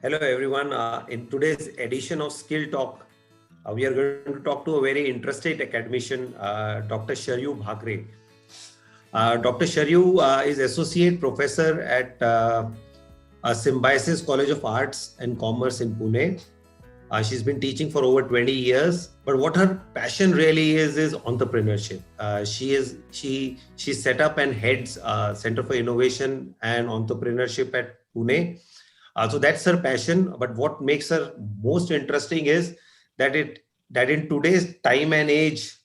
Hello, everyone. In today's edition of Skill Talk, we are going to talk to a very interested academician, Dr. Sharyu Bhakre. Dr. Sharyu is Associate Professor at Symbiosis College of Arts and Commerce in Pune. She's been teaching for over 20 years, but what her passion really is entrepreneurship. She set up and heads Center for Innovation and Entrepreneurship at Pune. So that's her passion. But what makes her most interesting is that in today's time and age,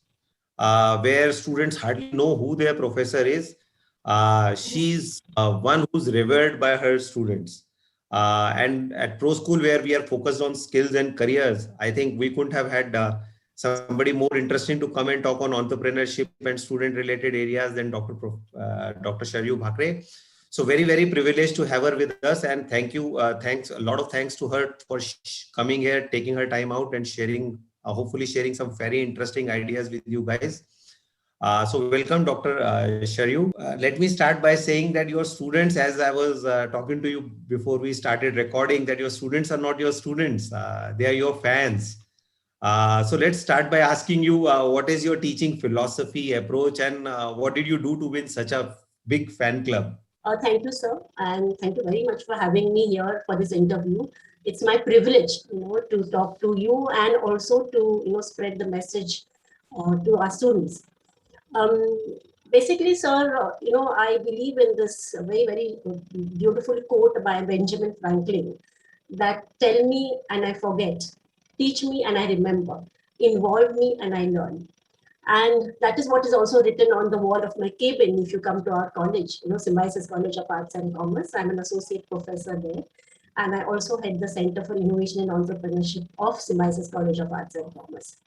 where students hardly know who their professor is, she's one who's revered by her students. And at Pro School, where we are focused on skills and careers, I think we couldn't have had somebody more interesting to come and talk on entrepreneurship and student-related areas than Dr. Sharyu Bhakre. So very privileged to have her with us, and thank you. Thanks a lot of thanks to her for coming here, taking her time out, and sharing. Hopefully, sharing some very interesting ideas with you guys. So welcome, Dr. Sharyu. Let me start by saying that your students, as I was talking to you before we started recording, that your students are not your students; they are your fans. So let's start by asking you, what is your teaching philosophy approach, and what did you do to win such a big fan club? Thank you, sir, and thank you very much for having me here for this interview. It's my privilege, to talk to you and also to, spread the message to our students. Um, Basically, sir, I believe in this very beautiful quote by Benjamin Franklin that tell me and I forget, teach me and I remember, involve me and I learn. And that is what is also written on the wall of my cabin. If you come to our college, Symbiosis College of Arts and Commerce, I'm an associate professor there. And I also head the Center for Innovation and Entrepreneurship of Symbiosis College of Arts and Commerce.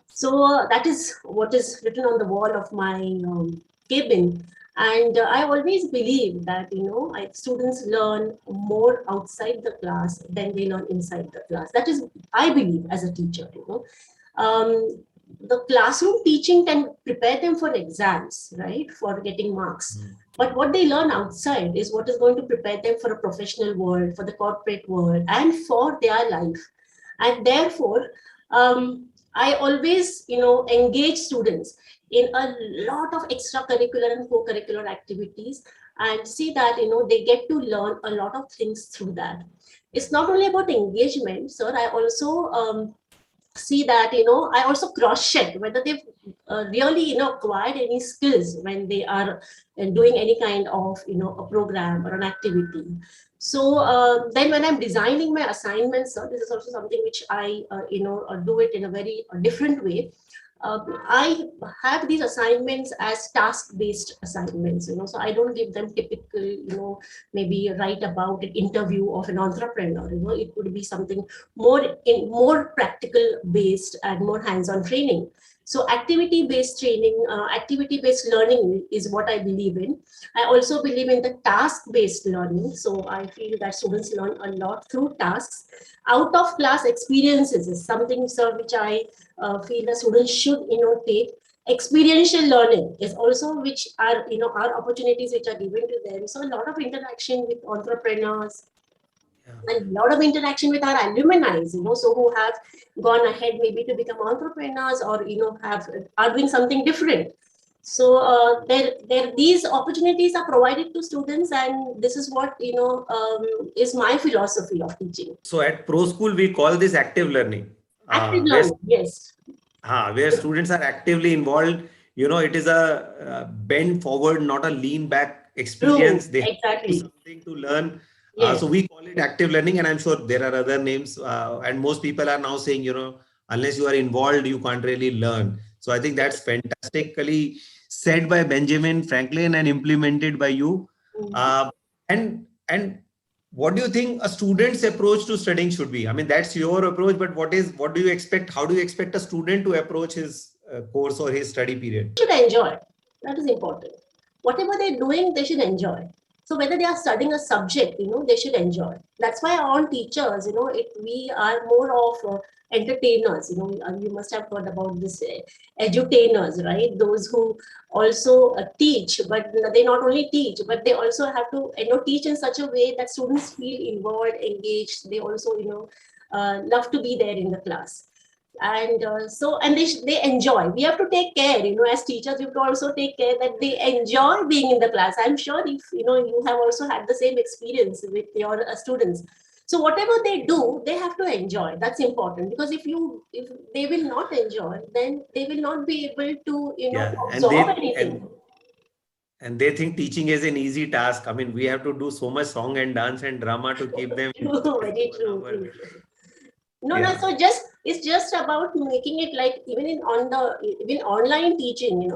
So that is what is written on the wall of my cabin. And I always believe that, students learn more outside the class than they learn inside the class. That is, I believe, as a teacher, the classroom teaching can prepare them for exams, right, for getting marks. But what they learn outside is what is going to prepare them for a professional world, for the corporate world, and for their life. And therefore, I always, engage students in a lot of extracurricular and co-curricular activities and see that, they get to learn a lot of things through that. It's not only about engagement, sir. I also see that, I also cross check whether they've really, acquired any skills when they are doing any kind of, a program or an activity. So then when I'm designing my assignments, this is also something which I, do it in a very different way. I have these assignments as task-based assignments, so I don't give them typical, maybe write about an interview of an entrepreneur. It would be something more practical based and more hands-on training. So activity-based training, activity-based learning is what I believe in. I also believe in the task-based learning. So I feel that students learn a lot through tasks. Out of class experiences is something, sir, which I feel the students should, take. Experiential learning is also which are, are opportunities which are given to them. So a lot of interaction with entrepreneurs, and a lot of interaction with our alumni, so who have gone ahead maybe to become entrepreneurs or, are doing something different. So these opportunities are provided to students, and this is what, is my philosophy of teaching. So at Pro School, we call this active learning, Active where learning, yes. where students are actively involved. It is a bend forward, not a lean back True, experience. They have to do exactly. something to learn. So Yes. we call it active learning, and I'm sure there are other names. And most people are now saying, unless you are involved, you can't really learn. So I think that's fantastically said by Benjamin Franklin and implemented by you. Mhm. Uh, and what do you think a student's approach to studying should be? I mean, that's your approach, but what do you expect? How do you expect a student to approach his course or his study period? Should enjoy. That is important. Whatever they're doing, they should enjoy. So whether they are studying a subject, they should enjoy. That's why all teachers, we are more of entertainers. You must have heard about this edutainers, right? Those who also teach, but they not only teach, but they also have to teach in such a way that students feel involved, engaged. They also love to be there in the class. And they enjoy. We have to take care, as teachers. We have to also take care that they enjoy being in the class. I'm sure if you have also had the same experience with your students. So whatever they do, they have to enjoy. That's important, because if they will not enjoy, then they will not be able to absorb anything. And they think teaching is an easy task. I mean, we have to do so much song and dance and drama to keep them. Very true. No, so it's just about making it like even online teaching,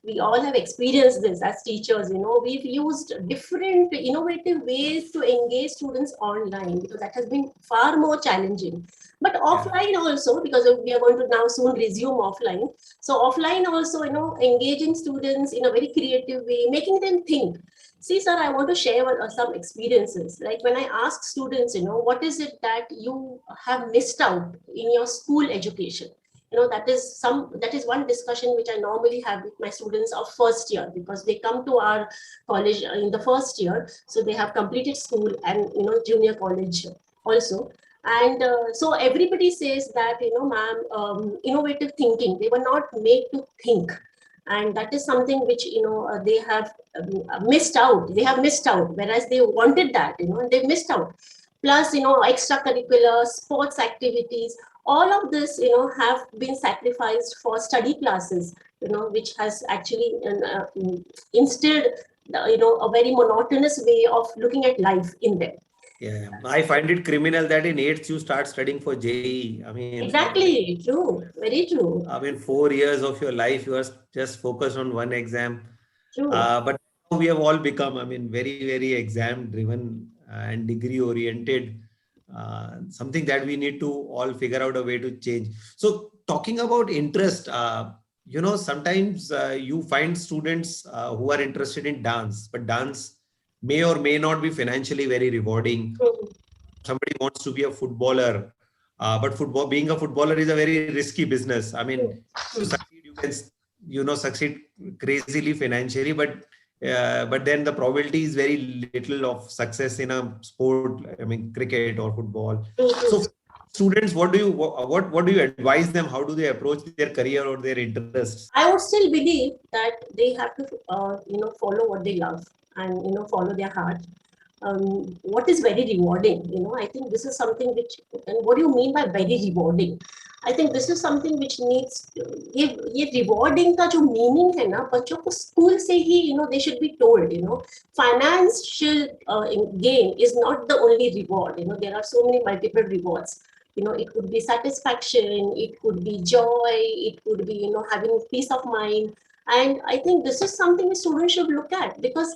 we all have experienced this as teachers, we've used different innovative ways to engage students online, because that has been far more challenging. But offline also, because we are going to now soon resume offline. So offline also, engaging students in a very creative way, making them think. See, sir, I want to share some experiences. Like when I ask students, what is it that you have missed out in your school education? That is one discussion which I normally have with my students of first year, because they come to our college in the first year. So they have completed school and, junior college also. And so everybody says that, ma'am, innovative thinking, they were not made to think. And that is something which, they have missed out. They have missed out, whereas they wanted that, and they missed out. Plus, extracurricular, sports activities, all of this, have been sacrificed for study classes, which has actually instilled, a very monotonous way of looking at life in them. Yeah, I find it criminal that in 8th you start studying for JEE. I mean, exactly, true, very true. I mean, 4 years of your life you are just focused on one exam. True. But we have all become, I mean, very, very exam driven and degree oriented. Something that we need to all figure out a way to change. So talking about interest, sometimes you find students who are interested in dance, but dance may or may not be financially very rewarding. Somebody wants to be a footballer, but being a footballer is a very risky business. I mean, to succeed, you can, succeed crazily financially, but then the probability is very little of success in a sport. I mean, cricket or football. So, students, what do you advise them? How do they approach their career or their interests? I would still believe that they have to, follow what they love and follow their heart. What is very rewarding? I think this is something which. And what do you mean by very rewarding? I think this is something which needs ये rewarding का जो meaning है ना, बच्चों को school से ही they should be told, financial gain is not the only reward. There are so many multiple rewards. It could be satisfaction, it could be joy, it could be having peace of mind. And I think this is something a student should look at, because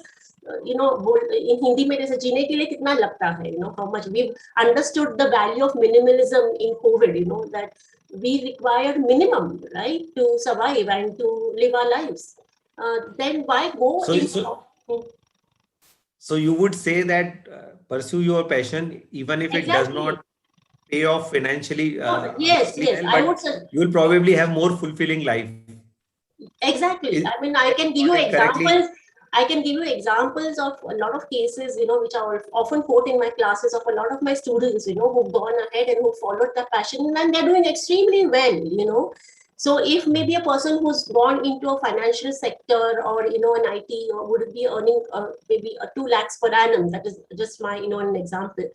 in Hindi में जैसे जीने के लिए कितना लगता है, how much we've understood the value of minimalism in COVID, that we require minimum, right, to survive and to live our lives. Then why go? So you would say that pursue your passion, even if it does not pay off financially. Yes, I would say you will probably have more fulfilling life. Exactly. I mean, I can give you examples. I can give you examples of a lot of cases, which are often quote in my classes, of a lot of my students, who've gone ahead and who followed their passion, and they're doing extremely well, So if maybe a person who's gone into a financial sector or, an IT, or would be earning maybe 2 lakhs per annum, that is just my, an example.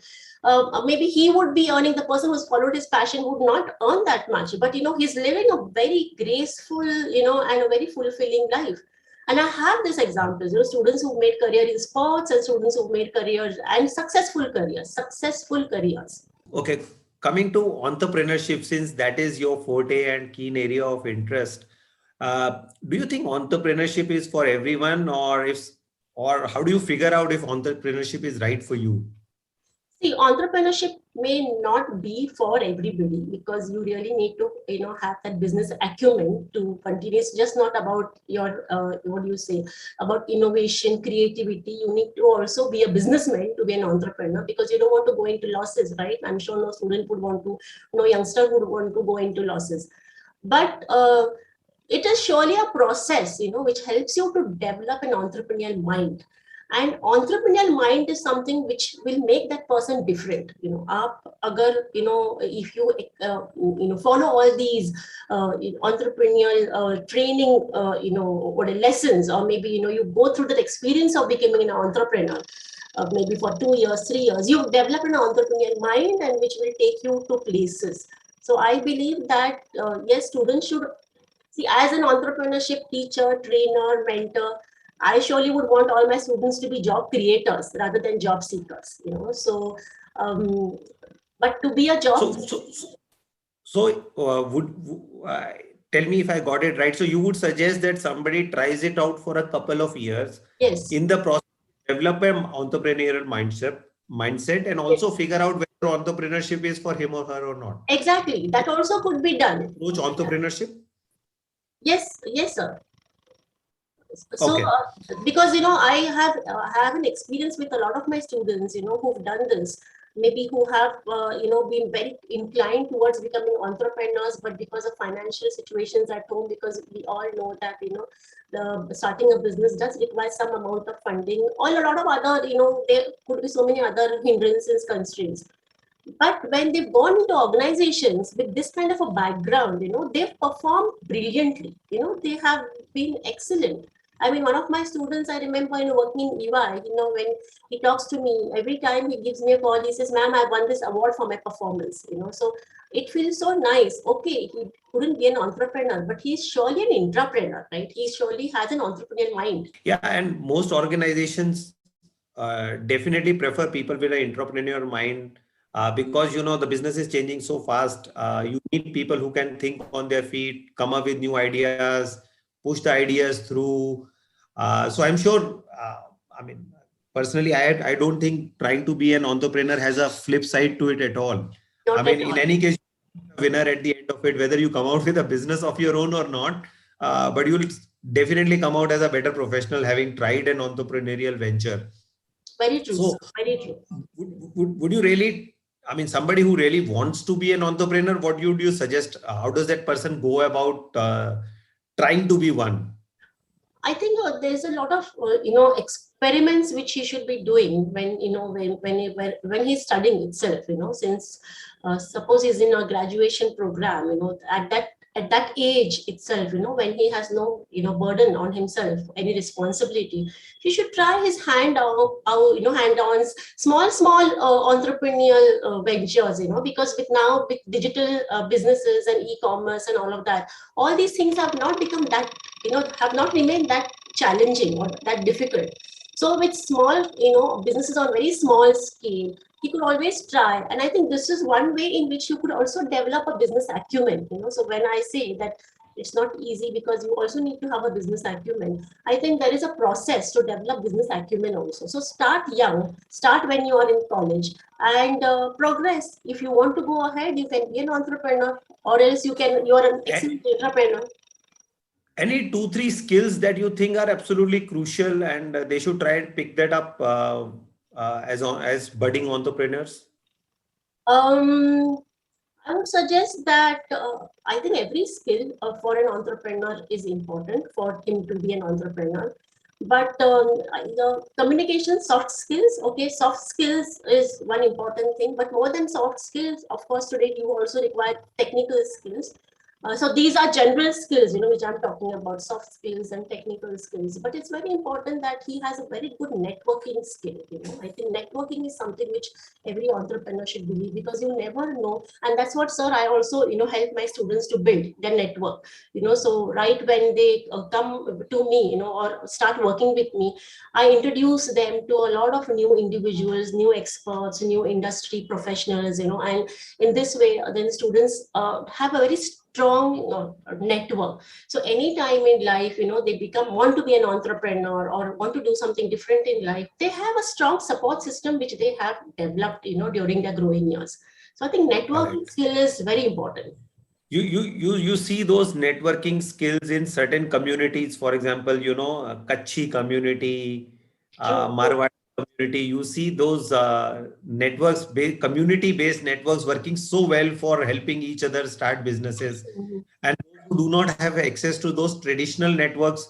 Maybe he would be earning, the person who's followed his passion would not earn that much, but, he's living a very graceful, and a very fulfilling life. And I have these examples, students who've made career in sports and students who've made careers and successful careers. Okay. Coming to entrepreneurship, since that is your forte and keen area of interest, do you think entrepreneurship is for everyone, or how do you figure out if entrepreneurship is right for you? See, entrepreneurship may not be for everybody, because you really need to, have that business acumen to continue. It's just not about your, what do you say, about innovation, creativity. You need to also be a businessman to be an entrepreneur, because you don't want to go into losses, right? I'm sure no student would want to, no youngster would want to go into losses. But it is surely a process, which helps you to develop an entrepreneurial mind. And entrepreneurial mind is something which will make that person different. If you follow all these entrepreneurial training, or lessons, or maybe you go through the experience of becoming an entrepreneur. Maybe for 2 years, 3 years, you develop an entrepreneurial mind, and which will take you to places. So I believe that yes, students should see, as an entrepreneurship teacher, trainer, mentor, I surely would want all my students to be job creators rather than job seekers. So, but to be a job. Tell me if I got it right. So you would suggest that somebody tries it out for a couple of years. Yes. In the process, develop an entrepreneurial mindset, and also figure out whether entrepreneurship is for him or her or not. Exactly. That also could be done. Approach entrepreneurship. Yes, sir. So, because I have an experience with a lot of my students, who've done this, maybe who have been very inclined towards becoming entrepreneurs, but because of financial situations at home, because we all know that the starting a business does require some amount of funding, or a lot of other, there could be so many other hindrances, constraints. But when they've gone into organizations with this kind of a background, they've performed brilliantly. They have been excellent. I mean, one of my students, I remember, working in EY, when he talks to me, every time he gives me a call, he says, "Ma'am, I won this award for my performance." So it feels so nice. Okay, he couldn't be an entrepreneur, but he's surely an intrapreneur, right? He surely has an entrepreneurial mind. Yeah, and most organizations definitely prefer people with an entrepreneurial mind. Because the business is changing so fast. You need people who can think on their feet, come up with new ideas, push the ideas through. So I'm sure, personally, I don't think trying to be an entrepreneur has a flip side to it at all. In any case, winner at the end of it, whether you come out with a business of your own or not, but you'll definitely come out as a better professional having tried an entrepreneurial venture. Very true. So, very true. Would you really, somebody who really wants to be an entrepreneur, what would you suggest? How does that person go about trying to be one? I think there's a lot of experiments which he should be doing when he's studying itself. Since suppose he's in a graduation program, at that age itself, when he has no burden on himself, any responsibility, he should try his hand-ons, small entrepreneurial ventures, because with digital businesses and e-commerce and all of that, all these things have not become that, have not remained that challenging or that difficult. So with small, businesses on very small scale, he could always try. And I think this is one way in which you could also develop a business acumen. So when I say that it's not easy, because you also need to have a business acumen, I think there is a process to develop business acumen also. So start young, start when you are in college, and progress. If you want to go ahead, you can be an entrepreneur, or else you're an excellent entrepreneur. Any 2-3 skills that you think are absolutely crucial and they should try and pick that up as budding entrepreneurs? I would suggest that I think every skill for an entrepreneur is important for him to be an entrepreneur. But the communication, soft skills, soft skills is one important thing. But more than soft skills, of course, today you also require technical skills. So these are general skills, which I'm talking about, soft skills and technical skills. But it's very important that he has a very good networking skill. I think networking is something which every entrepreneur should believe, because you never know. And that's what, sir, I also, help my students to build their network. So right when they come to me, or start working with me, I introduce them to a lot of new individuals, new experts, new industry professionals, and in this way, then students have a very strong network. So anytime in life, they want to be an entrepreneur or want to do something different in life, they have a strong support system which they have developed, during their growing years. So I think networking Correct. skill is very important. You see those networking skills in certain communities. For example, Kutchi community, True. Marwari community. You see those networks, community-based networks working so well for helping each other start businesses. Mhm. And those who do not have access to those traditional networks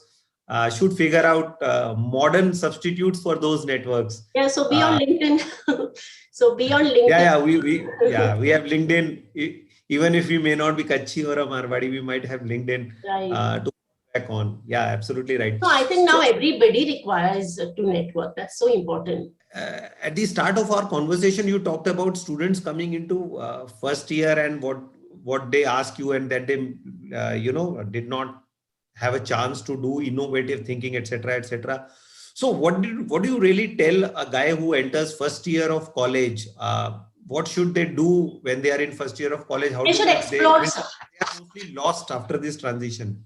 should figure out modern substitutes for those networks. Yeah, so be on LinkedIn. So be on LinkedIn. We have LinkedIn. Even if we may not be Kutchi or a Marwadi, we might have LinkedIn Right. to fall back on. Yeah, absolutely right. No, I think now So everybody requires to network. That's so important. at the start of our conversation, you talked about students coming into first year and what they ask you, and that they did not have a chance to do innovative thinking, etc., etc. So what do you really tell a guy who enters first year of college? What should they do when they are in first year of college? How They do should they? I explore. mean, they are mostly lost after this transition.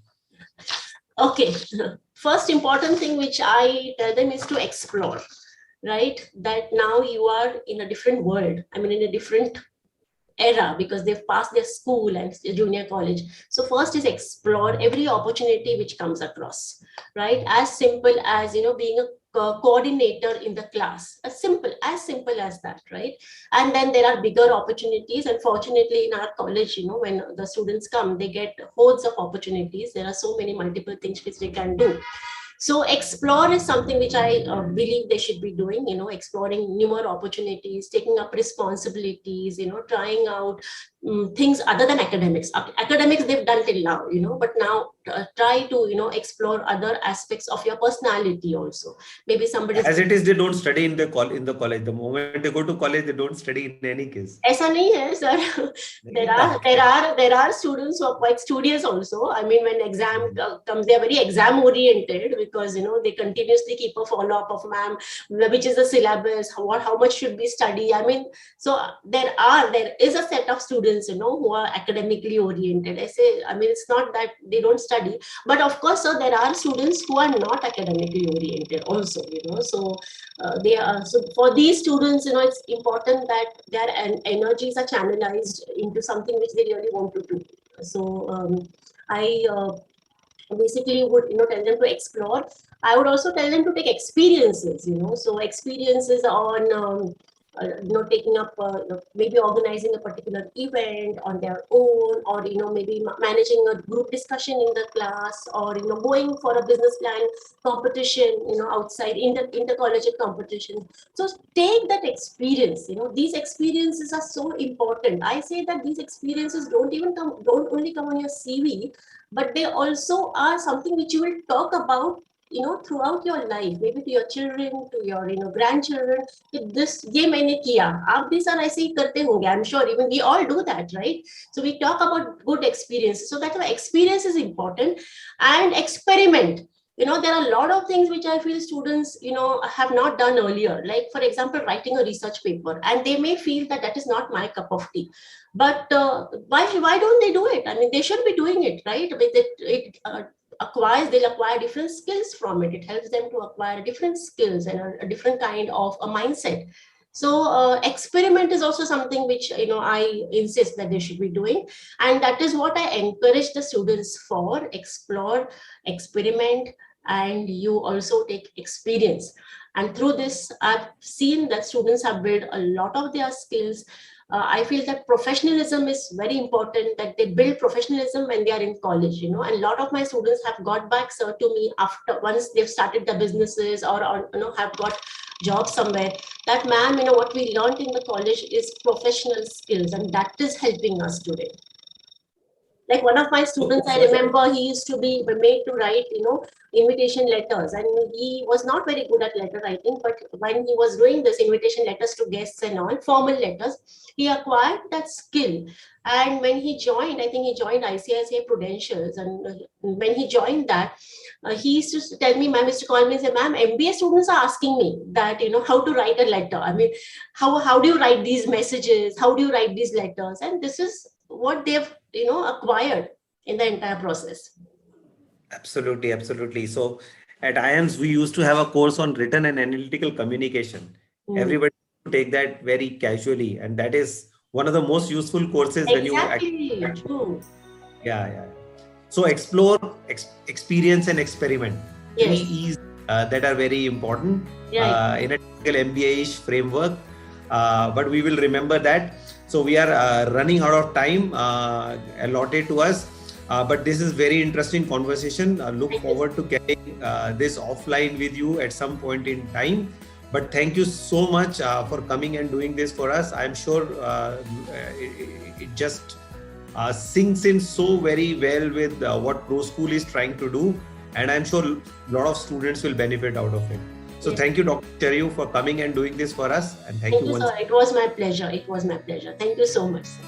Okay. First important thing which I tell them is to explore, right? That now you are in a different world. I mean, in a different era because they've passed their school and junior college. So first is explore every opportunity which comes across, right? As simple as, being a coordinator in the class, as simple as that, right? And then there are bigger opportunities, and fortunately in our college, when the students come, they get hordes of opportunities. There are so many multiple things which they can do. So explore is something which I believe they should be doing, exploring newer opportunities, taking up responsibilities, trying out things other than academics. Academics they've done till now, but now try to, explore other aspects of your personality also. Maybe somebody's As it is, they don't study in the college. The moment they go to college, they don't study in any case. ऐसा नहीं है sir. There are students who are quite studious also. I mean, when exam comes, they are very exam oriented because they continuously keep a follow up of ma'am, which is the syllabus, how much should we study. I mean, so there is a set of students who are academically oriented. I mean, it's not that they don't study, but of course, so there are students who are not academically oriented also. So so for these students, it's important that their energies are channelized into something which they really want to do. So I basically would tell them to explore. I would also tell them to take experiences, so experiences on taking up maybe organizing a particular event on their own, or maybe managing a group discussion in the class, or going for a business plan competition outside intercollegiate competition. So take that experience. These experiences are so important. I say that these experiences don't only come on your CV, but they also are something which you will talk about throughout your life, maybe to your children, to your grandchildren. This ये मैंने किया, आप भी sir ऐसे ही करते होंगे. I'm sure even we all do that, right? So we talk about good experiences. So that experience is important. And experiment. There are a lot of things which I feel students have not done earlier, like for example writing a research paper, and they may feel that is not my cup of tea. But why don't they do it? I mean, they should be doing it, right? With it they'll acquire different skills from it. It helps them to acquire different skills and a different kind of a mindset. So experiment is also something which I insist that they should be doing, and that is what I encourage the students for: explore, experiment, and you also take experience. And through this, I've seen that students have built a lot of their skills. I feel that professionalism is very important, that they build professionalism when they are in college, and a lot of my students have got back, sir, to me after once they've started the businesses or have got jobs somewhere, that ma'am, what we learned in the college is professional skills, and that is helping us today. Like one of my students, I remember he used to be made to write, invitation letters, and he was not very good at letter writing, but when he was doing this invitation letters to guests and all, formal letters, he acquired that skill. And when he joined, I think he joined ICICI Prudentials, and when he joined that, he used to tell me, ma'am used to call me and say, ma'am, MBA students are asking me that, how to write a letter. I mean, how do you write these messages? How do you write these letters? And this is what they've acquired in the entire process. Absolutely. So at IIMS, we used to have a course on written and analytical communication. Everybody take that very casually, and that is one of the most useful courses when you Exactly, true. Yeah. So explore, experience, and experiment. Yes. 3 E's that are very important Right. in a typical MBA-ish framework. But we will remember that. So we are running out of time allotted to us. But this is very interesting conversation. Look forward to getting this offline with you at some point in time. But thank you so much for coming and doing this for us. I'm sure it just sinks in so very well with what ProSchool is trying to do. And I'm sure a lot of students will benefit out of it. So thank you, Dr. Sharyu, for coming and doing this for us. And thank you sir. It was my pleasure. Thank you so much, sir.